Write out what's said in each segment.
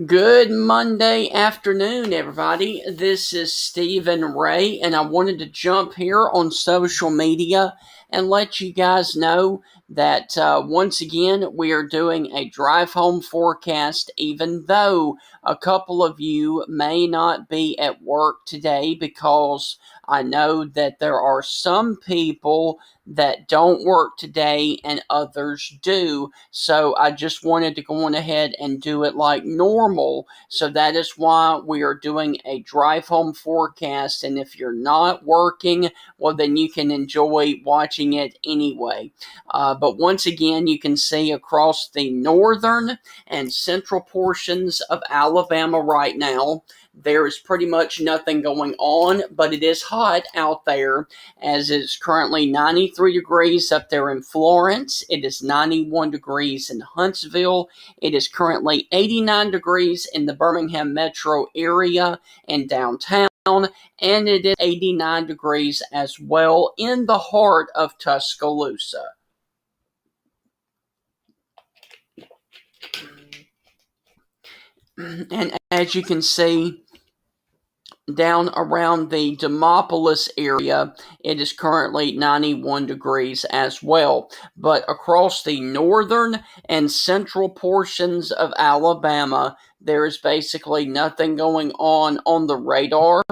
Good Monday afternoon, everybody. This is Stephen Ray, and I wanted to jump here on social media and let you guys know that once again we are doing a drive home forecast, even though a couple of you may not be at work today, because I know that there are some people that don't work today and others do. So I just wanted to go on ahead and do it like normal. So that is why we are doing a drive home forecast. And if you're not working, well, then you can enjoy watching it anyway. But once again, you can see across the northern and central portions of Alabama right now, there is pretty much nothing going on, but it is hot out there as it's currently 93 degrees up there in Florence. It is 91 degrees in Huntsville. It is currently 89 degrees in the Birmingham metro area and downtown. And it is 89 degrees as well in the heart of Tuscaloosa. And as you can see, down around the Demopolis area, it is currently 91 degrees as well. But across the northern and central portions of Alabama, there is basically nothing going on the radar.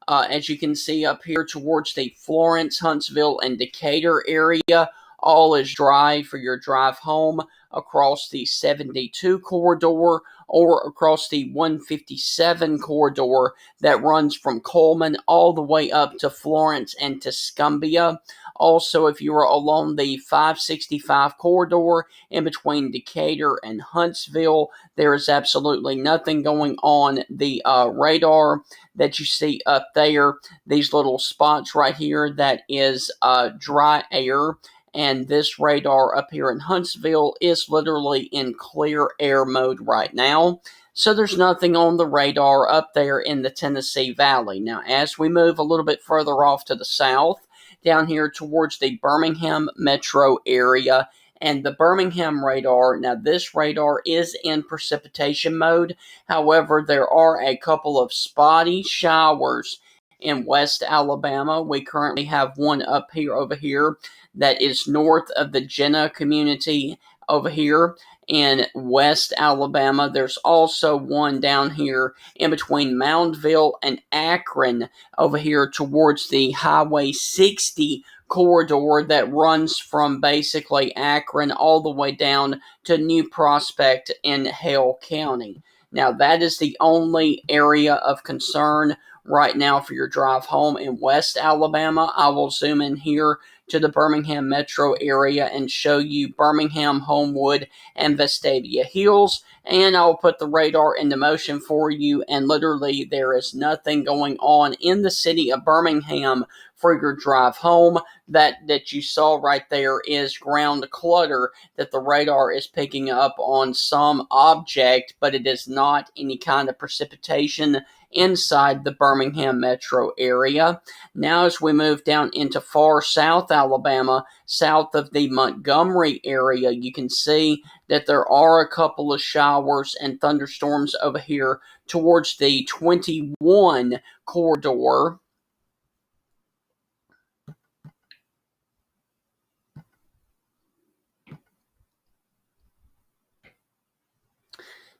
As you can see up here towards the Florence, Huntsville, and Decatur area, all is dry for your drive home across the 72 corridor or across the 157 corridor that runs from Coleman all the way up to Florence and Tuscumbia. Also, if you are along the 565 corridor in between Decatur and Huntsville, there is absolutely nothing going on the radar that you see up there. These little spots right here, that is dry air. And this radar up here in Huntsville is literally in clear air mode right now. So there's nothing on the radar up there in the Tennessee Valley. Now, as we move a little bit further off to the south, down here towards the Birmingham metro area, and the Birmingham radar, now this radar is in precipitation mode. However, there are a couple of spotty showers in West Alabama. We currently have one up here over here that is north of the Jenna community over here in West Alabama. There's also one down here in between Moundville and Akron over here towards the Highway 60 corridor that runs from basically Akron all the way down to New Prospect in Hale County. Now, that is the only area of concern right now for your drive home in West Alabama. I will zoom in here to the Birmingham metro area and show you Birmingham, Homewood, and Vestavia Hills. And I'll put the radar into motion for you. And literally, there is nothing going on in the city of Birmingham for your drive home. That you saw right there is ground clutter that the radar is picking up on some object, but it is not any kind of precipitation inside the Birmingham metro area. Now, as we move down into far South Alabama, south of the Montgomery area, you can see that there are a couple of showers and thunderstorms over here towards the 21 corridor.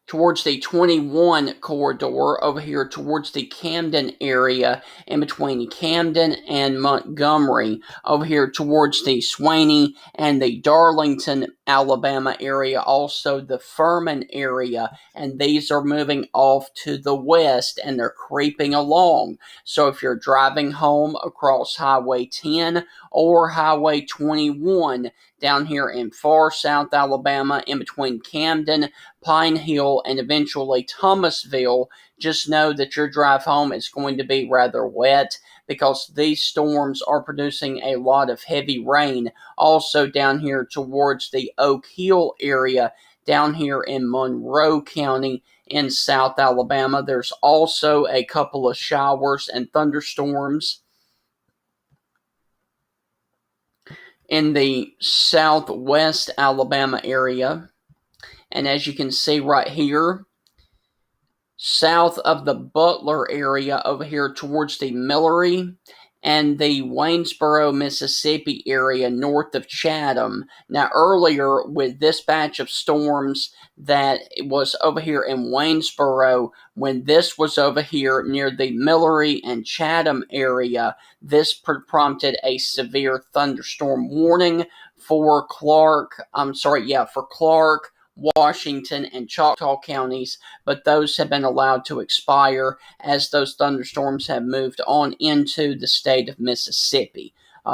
Towards the 21 corridor over here towards the Camden area, in between Camden and Montgomery, over here towards the Swaney and the Darlington, Alabama area, also the Furman area, and these are moving off to the west and they're creeping along. So if you're driving home across Highway 10 or Highway 21 down here in far South Alabama, in between Camden, Pine Hill, and eventually Thomasville, just know that your drive home is going to be rather wet because these storms are producing a lot of heavy rain. Also down here towards the Oak Hill area, down here in Monroe County in South Alabama, there's also a couple of showers and thunderstorms. In the southwest Alabama area, and as you can see right here, south of the Butler area over here towards the Millery, and the Waynesboro, Mississippi area north of Chatham. Now, earlier with this batch of storms that was over here in Waynesboro, when this was over here near the Millery and Chatham area, this prompted a severe thunderstorm warning for Clark, Washington, and Choctaw counties, but those have been allowed to expire as those thunderstorms have moved on into the state of Mississippi.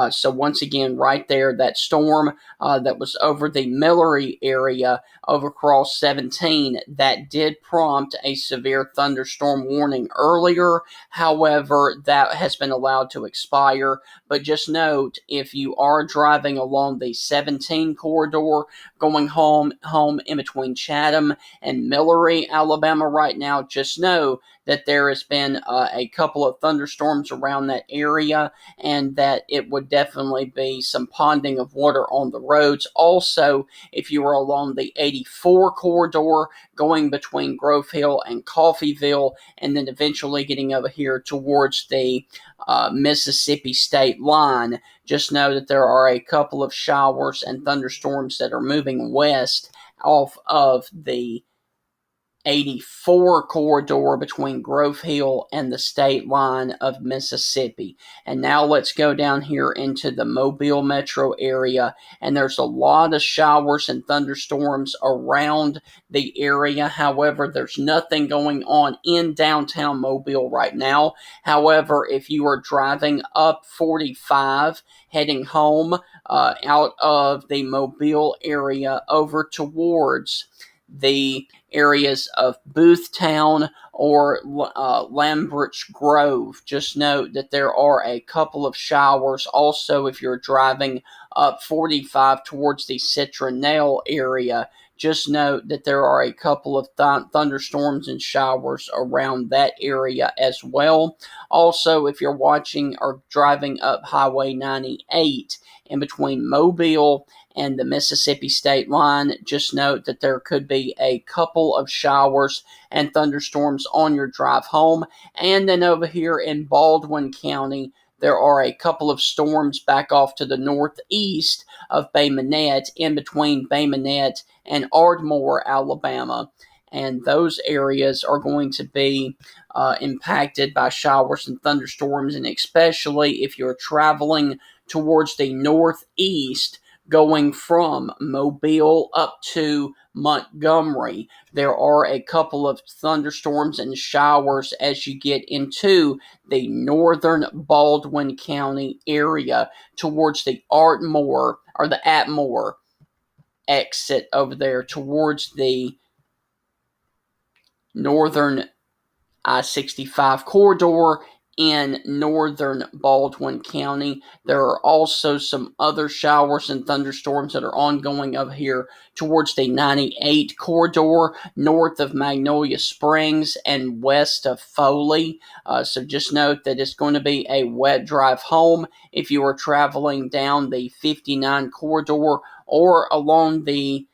So once again, right there, that storm that was over the Millery area over Cross 17, that did prompt a severe thunderstorm warning earlier. However, that has been allowed to expire. But just note, if you are driving along the 17 corridor, going home in between Chatham and Millery, Alabama right now, just know that there has been a couple of thunderstorms around that area, and that it would definitely be some ponding of water on the roads. Also, if you are along the 84 corridor going between Grove Hill and Coffeyville, and then eventually getting over here towards the Mississippi state line, just know that there are a couple of showers and thunderstorms that are moving west off of the 84 corridor between Grove Hill and the state line of Mississippi. And now let's go down here into the Mobile metro area, and there's a lot of showers and thunderstorms around the area. However, there's nothing going on in downtown Mobile right now. However, if you are driving up 45 heading home out of the Mobile area over towards the areas of Boothtown or Lambridge Grove, just note that there are a couple of showers. Also, if you're driving up 45 towards the Citronelle area, just note that there are a couple of thunderstorms and showers around that area as well. Also, if you're watching or driving up Highway 98 in between Mobile and the Mississippi state line, just note that there could be a couple of showers and thunderstorms on your drive home. And then over here in Baldwin County, there are a couple of storms back off to the northeast of Bay Minette, in between Bay Minette and Ardmore, Alabama. And those areas are going to be impacted by showers and thunderstorms, and especially if you're traveling towards the northeast, going from Mobile up to Montgomery. There are a couple of thunderstorms and showers as you get into the northern Baldwin County area towards the Atmore exit over there towards the northern I-65 corridor in northern Baldwin County. There are also some other showers and thunderstorms that are ongoing over here towards the 98 corridor north of Magnolia Springs and west of Foley. So just note that it's going to be a wet drive home if you are traveling down the 59 corridor or along the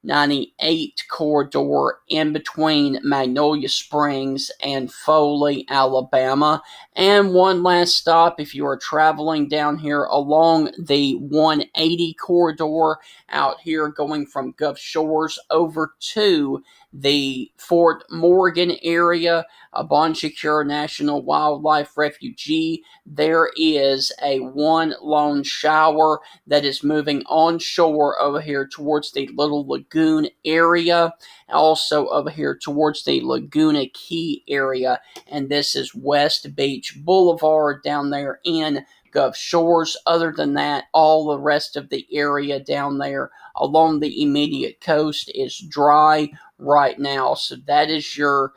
98 corridor in between Magnolia Springs and Foley, Alabama. And one last stop if you are traveling down here along the 180 corridor out here going from Gulf Shores over to the Fort Morgan area, a Bon Secure National Wildlife Refuge. There is a one lone shower that is moving onshore over here towards the Little Lagoon area, also over here towards the Laguna Key area, and this is West Beach Boulevard down there in Gulf Shores. Other than that, all the rest of the area down there along the immediate coast is dry right now. So that is your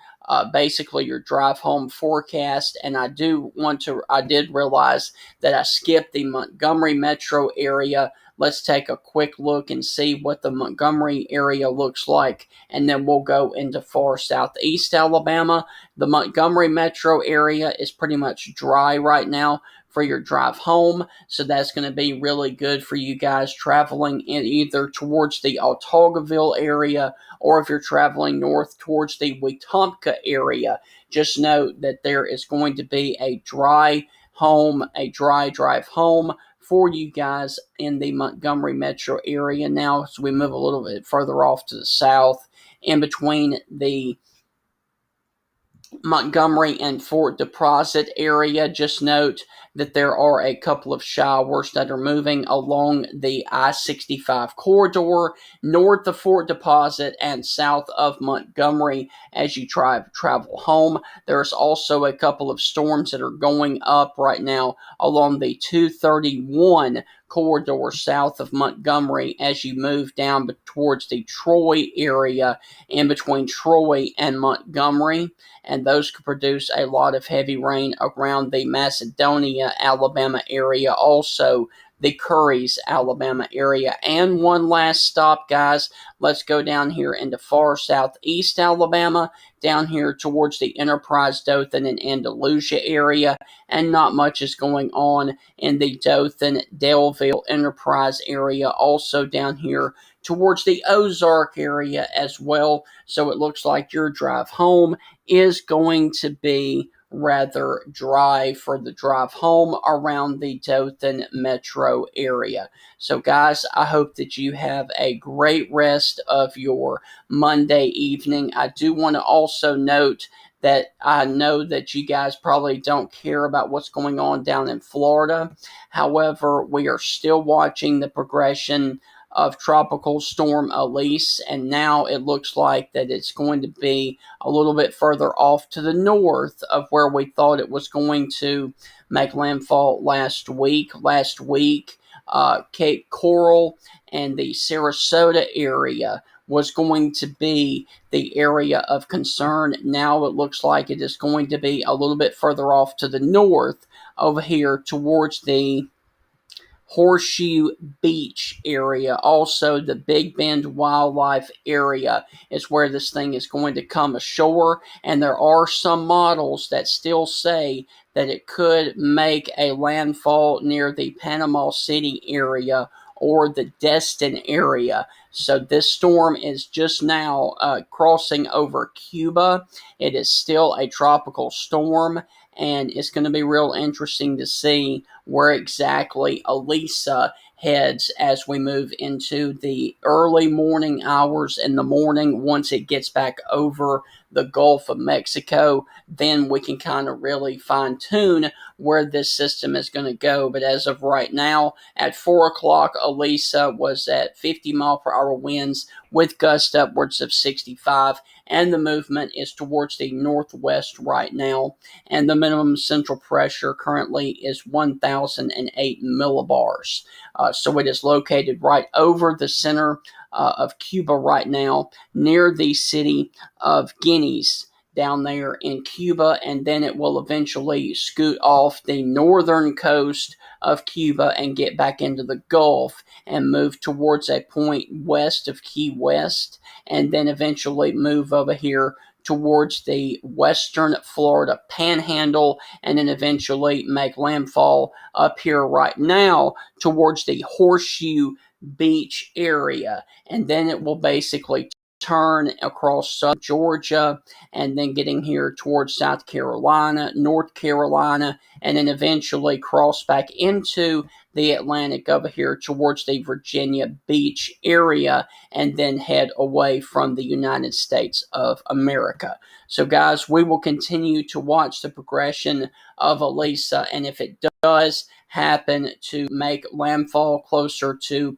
basically your drive home forecast. And I did realize that I skipped the Montgomery metro area. Let's take a quick look and see what the Montgomery area looks like, and then we'll go into far southeast Alabama. The Montgomery metro area is pretty much dry right now for your drive home, so that's going to be really good for you guys traveling in either towards the Autauguaville area or if you're traveling north towards the Wetumpka area, just note that there is going to be a dry drive home for you guys in the Montgomery metro area now as we move a little bit further off to the south in between the Montgomery and Fort Deposit area. Just note that there are a couple of showers that are moving along the I-65 corridor north of Fort Deposit and south of Montgomery as you travel home. There's also a couple of storms that are going up right now along the 231 corridor south of Montgomery as you move down towards the Troy area in between Troy and Montgomery, and those could produce a lot of heavy rain around the Macedonia, Alabama area, also the Curry's, Alabama area. And one last stop, guys. Let's go down here into far southeast Alabama, down here towards the Enterprise, Dothan, and Andalusia area. And not much is going on in the Dothan, Daleville, Enterprise area, also down here towards the Ozark area as well. So it looks like your drive home is going to be rather dry for the drive home around the Dothan metro area. So, guys, I hope that you have a great rest of your Monday evening. I do want to also note that I know that you guys probably don't care about what's going on down in Florida. However, we are still watching the progression of Tropical Storm Elise, and now it looks like that it's going to be a little bit further off to the north of where we thought it was going to make landfall last week. Cape Coral and the Sarasota area was going to be the area of concern. Now it looks like it is going to be a little bit further off to the north over here towards the Horseshoe Beach area. Also, the Big Bend Wildlife area is where this thing is going to come ashore, and there are some models that still say that it could make a landfall near the Panama City area or the Destin area. So this storm is just now crossing over Cuba. It is still a tropical storm, and it's going to be real interesting to see where exactly Elisa heads as we move into the early morning hours in the morning. Once it gets back over the Gulf of Mexico, then we can kind of really fine tune where this system is going to go. But as of right now, at 4 o'clock, Elisa was at 50 mile per hour winds with gusts upwards of 65, and the movement is towards the northwest right now, and the minimum central pressure currently is 1,008 millibars. So it is located right over the center of Cuba right now, near the city of Guineas down there in Cuba, and then it will eventually scoot off the northern coast of Cuba and get back into the Gulf and move towards a point west of Key West, and then eventually move over here towards the western Florida panhandle, and then eventually make landfall up here right now towards the Horseshoe Beach area. And then it will basically turn across southern Georgia, and then getting here towards South Carolina, North Carolina, and then eventually cross back into the Atlantic over here towards the Virginia Beach area, and then head away from the United States of America. So, guys, we will continue to watch the progression of Elisa, and if it does happen to make landfall closer to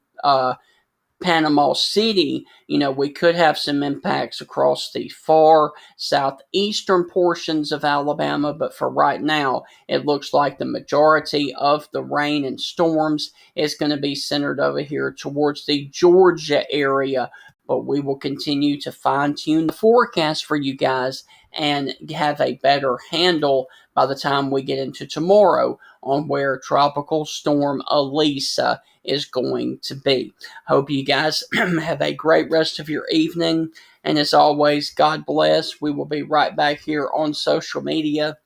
Panama City, we could have some impacts across the far southeastern portions of Alabama, but for right now, it looks like the majority of the rain and storms is going to be centered over here towards the Georgia area. But we will continue to fine tune the forecast for you guys and have a better handle by the time we get into tomorrow on where Tropical Storm Elisa is going to be. Hope you guys have a great rest of your evening. And as always, God bless. We will be right back here on social media.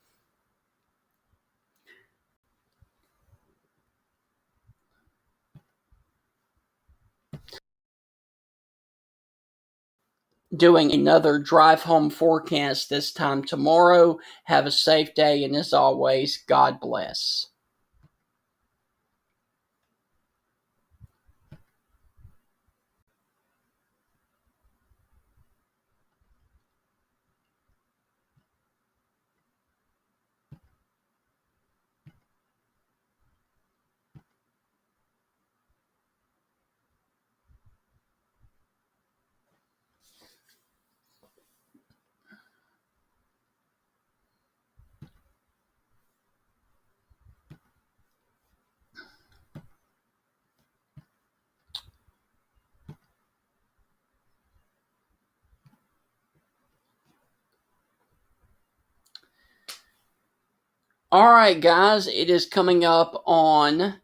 doing another drive home forecast this time tomorrow. Have a safe day, and as always, God bless. All right, guys, it is coming up on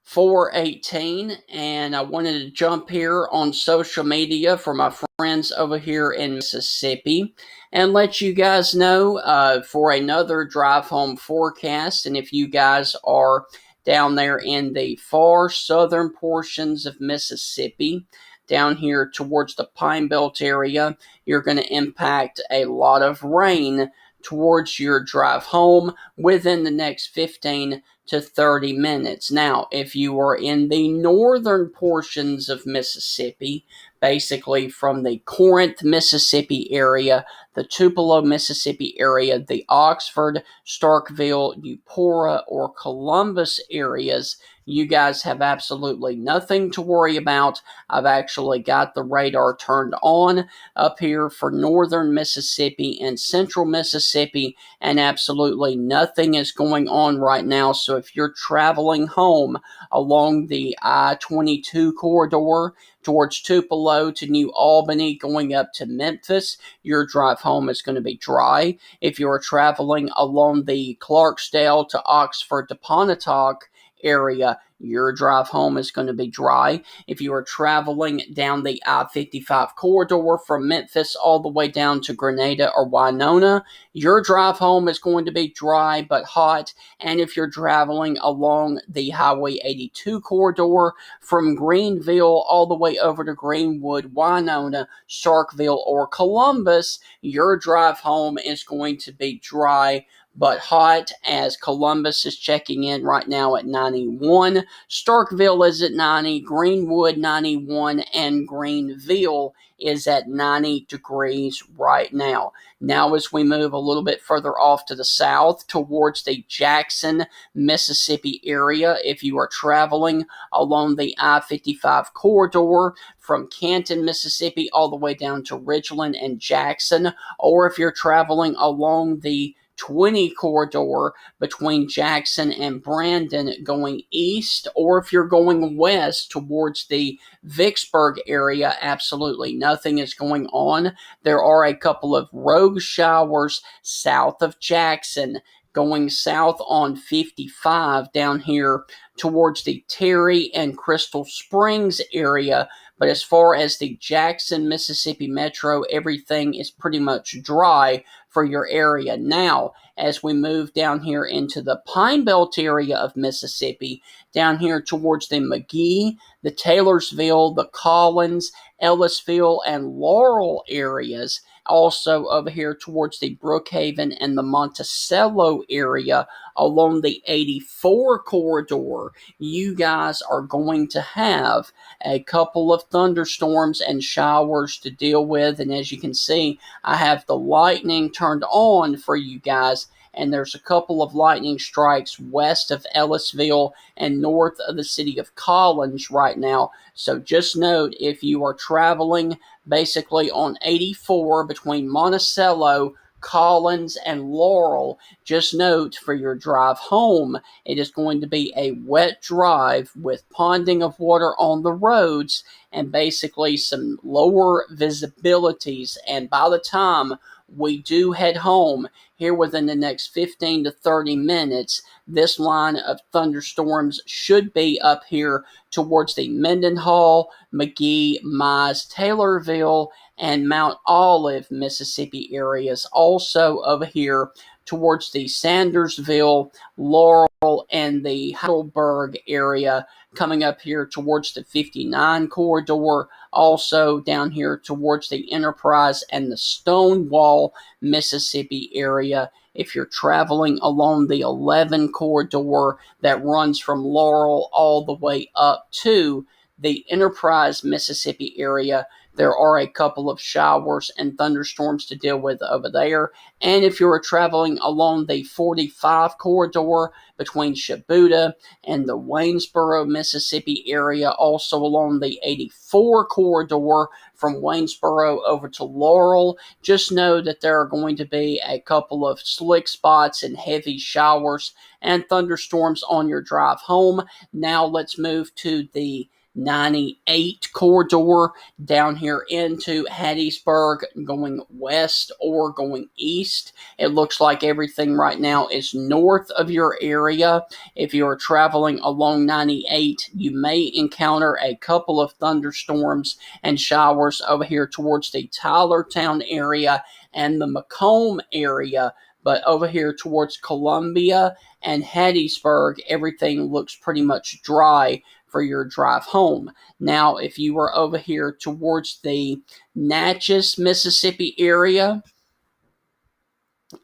418, and I wanted to jump here on social media for my friends over here in Mississippi and let you guys know for another drive home forecast. And if you guys are down there in the far southern portions of Mississippi, down here towards the Pine Belt area, you're going to impact a lot of rain towards your drive home within the next 15 to 30 minutes. Now, if you are in the northern portions of Mississippi, basically from the Corinth, Mississippi area, the Tupelo, Mississippi area, the Oxford, Starkville, Eupora, or Columbus areas, you guys have absolutely nothing to worry about. I've actually got the radar turned on up here for northern Mississippi and central Mississippi, and absolutely nothing is going on right now. So if you're traveling home along the I-22 corridor towards Tupelo to New Albany going up to Memphis, your drive home is going to be dry. If you're traveling along the Clarksdale to Oxford to Pontotoc area, your drive home is going to be dry. If you are traveling down the I-55 corridor from Memphis all the way down to Grenada or Winona, your drive home is going to be dry but hot. And if you're traveling along the Highway 82 corridor from Greenville all the way over to Greenwood, Winona, Starkville, or Columbus, your drive home is going to be dry but hot, as Columbus is checking in right now at 91, Starkville is at 90, Greenwood 91, and Greenville is at 90 degrees right now. Now, as we move a little bit further off to the south towards the Jackson, Mississippi area, if you are traveling along the I-55 corridor from Canton, Mississippi, all the way down to Ridgeland and Jackson, or if you're traveling along the 20 corridor between Jackson and Brandon going east, or if you're going west towards the Vicksburg area, absolutely nothing is going on. There are a couple of rogue showers south of Jackson, going south on 55 down here towards the Terry and Crystal Springs area. But as far as the Jackson, Mississippi metro, everything is pretty much dry for your area. Now, as we move down here into the Pine Belt area of Mississippi, down here towards the McGee, the Taylorsville, the Collins, Ellisville, and Laurel areas, also over here towards the Brookhaven and the Monticello area along the 84 corridor, you guys are going to have a couple of thunderstorms and showers to deal with. And as you can see, I have the lightning turned on for you guys, and there's a couple of lightning strikes west of Ellisville and north of the city of Collins right now. So just note, if you are traveling basically on 84 between Monticello, Collins, and Laurel, just note for your drive home, it is going to be a wet drive with ponding of water on the roads and basically some lower visibilities. And by the time we do head home here within the next 15 to 30 minutes, this line of thunderstorms should be up here towards the Mendenhall, McGee, Mize, Taylorville, and Mount Olive, Mississippi areas. Also over here towards the Sandersville, Laurel, and the Heidelberg area coming up here towards the 59 corridor, also down here towards the Enterprise and the Stonewall, Mississippi area. If you're traveling along the 11 corridor that runs from Laurel all the way up to the Enterprise, Mississippi area, there are a couple of showers and thunderstorms to deal with over there. And if you're traveling along the 45 corridor between Shibuya and the Waynesboro, Mississippi area, also along the 84 corridor from Waynesboro over to Laurel, just know that there are going to be a couple of slick spots and heavy showers and thunderstorms on your drive home. Now let's move to the 98 corridor down here into Hattiesburg, going west or going east. It looks like everything right now is north of your area. If you are traveling along 98, you may encounter a couple of thunderstorms and showers over here towards the Tylertown area and the Macomb area. But over here towards Columbia and Hattiesburg, everything looks pretty much dry for your drive home. Now, if you were over here towards the Natchez, Mississippi area,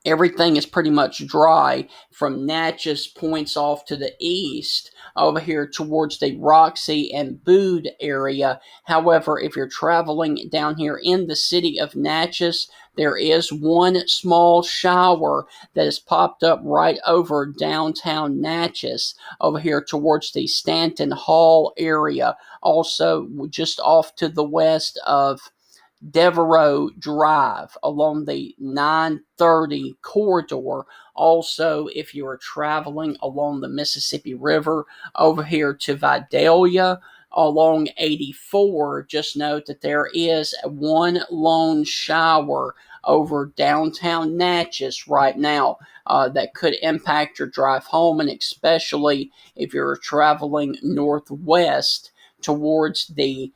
everything is pretty much dry from Natchez points off to the east over here towards the Roxy and Bude area. However, if you're traveling down here in the city of Natchez, there is one small shower that has popped up right over downtown Natchez over here towards the Stanton Hall area. Also, just off to the west of Devereaux Drive along the 930 corridor. Also, if you are traveling along the Mississippi River over here to Vidalia along 84, just note that there is one lone shower over downtown Natchez right now that could impact your drive home, and especially if you're traveling northwest towards the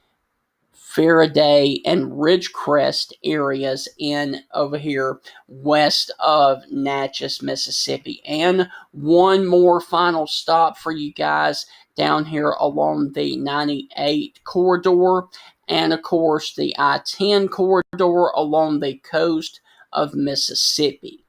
Faraday and Ridgecrest areas in over here west of Natchez, Mississippi. And one more final stop for you guys down here along the 98 corridor and, of course, the I-10 corridor along the coast of Mississippi.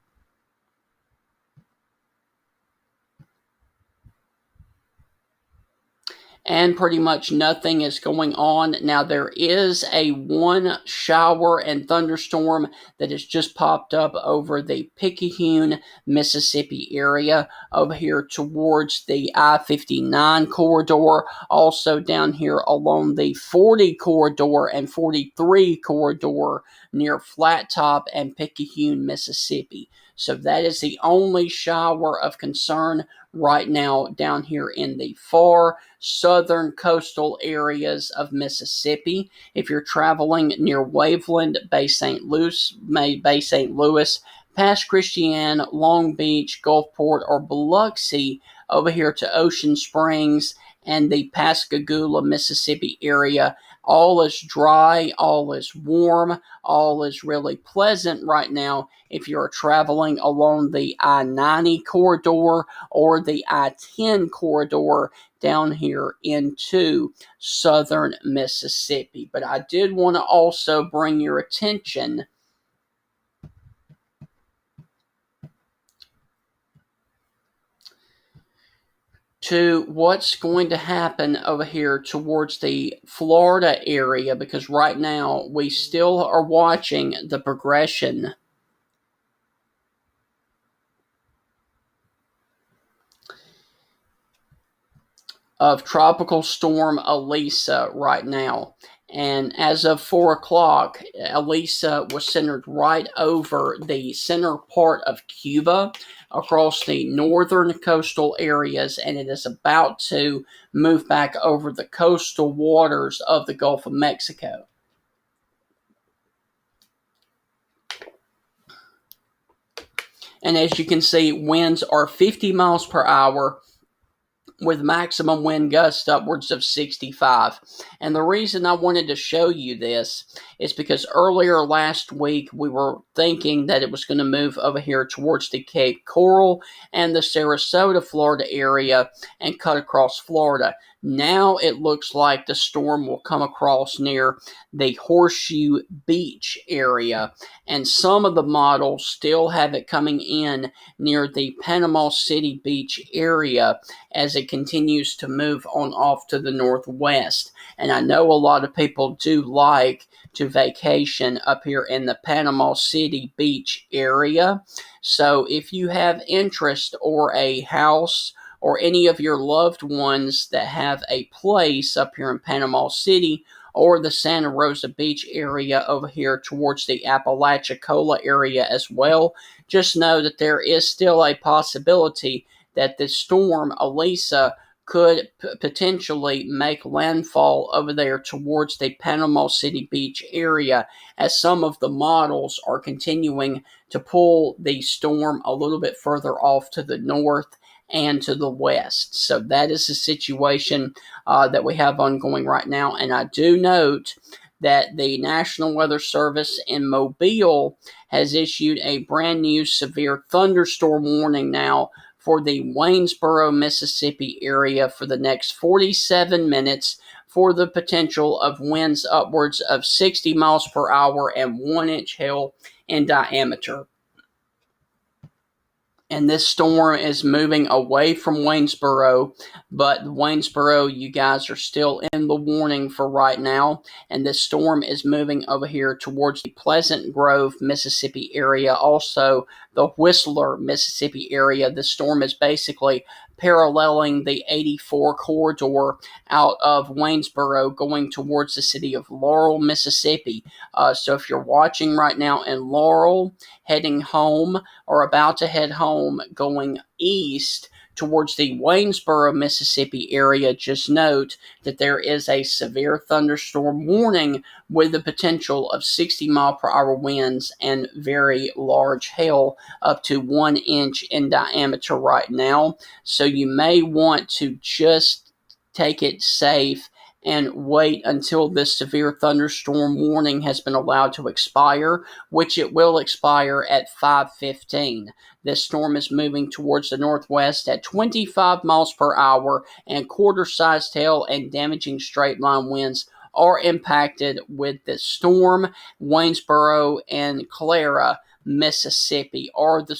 And pretty much nothing is going on. Now, there is a one shower and thunderstorm that has just popped up over the Picayune, Mississippi area over here towards the I-59 corridor. Also down here along the 40 corridor and 43 corridor near Flat Top and Picayune, Mississippi. So that is the only shower of concern right now down here in the far southern coastal areas of Mississippi. If you're traveling near Waveland, Bay St. Louis, past Christian, Long Beach, Gulfport, or Biloxi, over here to Ocean Springs and the Pascagoula, Mississippi area, all is dry, all is warm, all is really pleasant right now if you're traveling along the I-90 corridor or the I-10 corridor down here into southern Mississippi. But I did want to also bring your attention to what's going to happen over here towards the Florida area, because right now we still are watching the progression of Tropical Storm Elisa right now. And as of 4 o'clock, Elisa was centered right over the center part of Cuba across the northern coastal areas, and it is about to move back over the coastal waters of the Gulf of Mexico. And as you can see, winds are 50 miles per hour with maximum wind gusts upwards of 65. And the reason I wanted to show you this is because earlier last week we were thinking that it was going to move over here towards the Cape Coral and the Sarasota, Florida area and cut across Florida. Now it looks like the storm will come across near the Horseshoe Beach area, and some of the models still have it coming in near the Panama City Beach area as it continues to move on off to the northwest. And I know a lot of people do like to vacation up here in the Panama City Beach area. So if you have interest or a house or any of your loved ones that have a place up here in Panama City or the Santa Rosa Beach area over here towards the Apalachicola area as well, just know that there is still a possibility that the storm Elisa could potentially make landfall over there towards the Panama City Beach area, as some of the models are continuing to pull the storm a little bit further off to the north and to the west. So that is the situation that we have ongoing right now. And I do note that the National Weather Service in Mobile has issued a brand new severe thunderstorm warning now for the Waynesboro, Mississippi area for the next 47 minutes for the potential of winds upwards of 60 miles per hour and 1-inch hail in diameter. And this storm is moving away from Waynesboro, but Waynesboro, you guys are still in the warning for right now. And this storm is moving over here towards the Pleasant Grove, Mississippi area, also the Whistler, Mississippi area. The storm is basically paralleling the 84 corridor out of Waynesboro going towards the city of Laurel, Mississippi. So if you're watching right now in Laurel, heading home or about to head home going east towards the Waynesboro, Mississippi area, just note that there is a severe thunderstorm warning with the potential of 60-mile-per-hour winds and very large hail up to 1 inch in diameter right now. So you may want to just take it safe and wait until this severe thunderstorm warning has been allowed to expire, which it will expire at 5:15. This storm is moving towards the northwest at 25 miles per hour, and quarter-sized hail and damaging straight-line winds are impacted with this storm. Waynesboro and Clara, Mississippi are the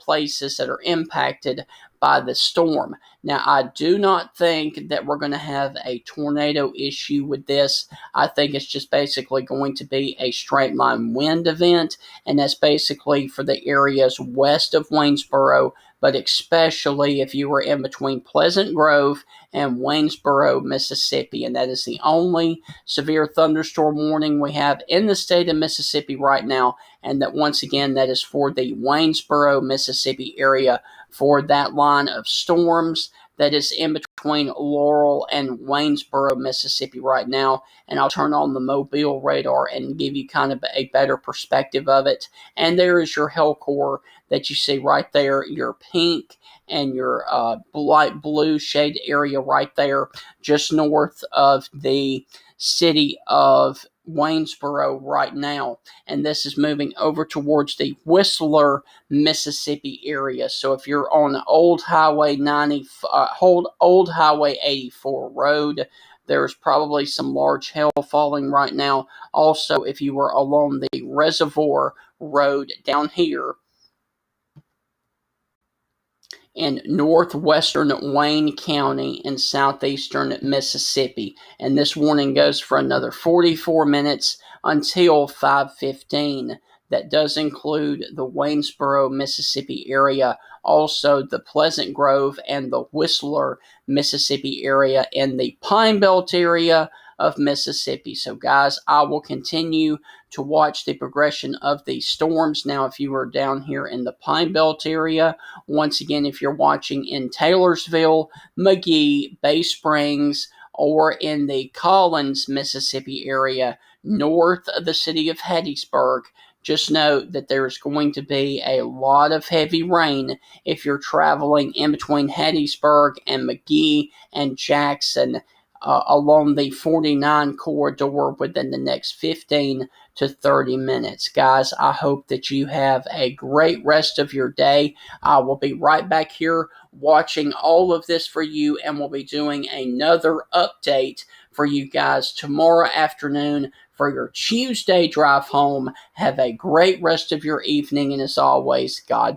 places that are impacted by the storm. Now, I do not think that we're going to have a tornado issue with this. I think it's just basically going to be a straight line wind event, and that's basically for the areas west of Waynesboro, but especially if you were in between Pleasant Grove and Waynesboro, Mississippi. And that is the only severe thunderstorm warning we have in the state of Mississippi right now. And that, once again, that is for the Waynesboro, Mississippi area for that line of storms that is in between Laurel and Waynesboro, Mississippi right now. And I'll turn on the Mobile radar and give you kind of a better perspective of it. And there is your hail core that you see right there, your pink and your light blue shade area right there, just north of the city of Waynesboro right now. And this is moving over towards the Whistler, Mississippi area. So if you're on Old Highway 90, Old Highway 84 road, there's probably some large hail falling right now. Also, if you were along the Reservoir Road down here in northwestern Wayne County in southeastern Mississippi. And this warning goes for another 44 minutes until 5:15. That does include the Waynesboro, Mississippi area, also the Pleasant Grove and the Whistler, Mississippi area, and the Pine Belt area of Mississippi. So, guys, I will continue to watch the progression of these storms. Now, if you are down here in the Pine Belt area, once again, if you're watching in Taylorsville, McGee, Bay Springs, or in the Collins, Mississippi area, north of the city of Hattiesburg, just note that there's going to be a lot of heavy rain if you're traveling in between Hattiesburg and McGee and Jackson along the 49 corridor within the next 15 to 30 minutes. Guys, I hope that you have a great rest of your day. I will be right back here watching all of this for you, and we'll be doing another update for you guys tomorrow afternoon for your Tuesday drive home. Have a great rest of your evening, and as always, God bless.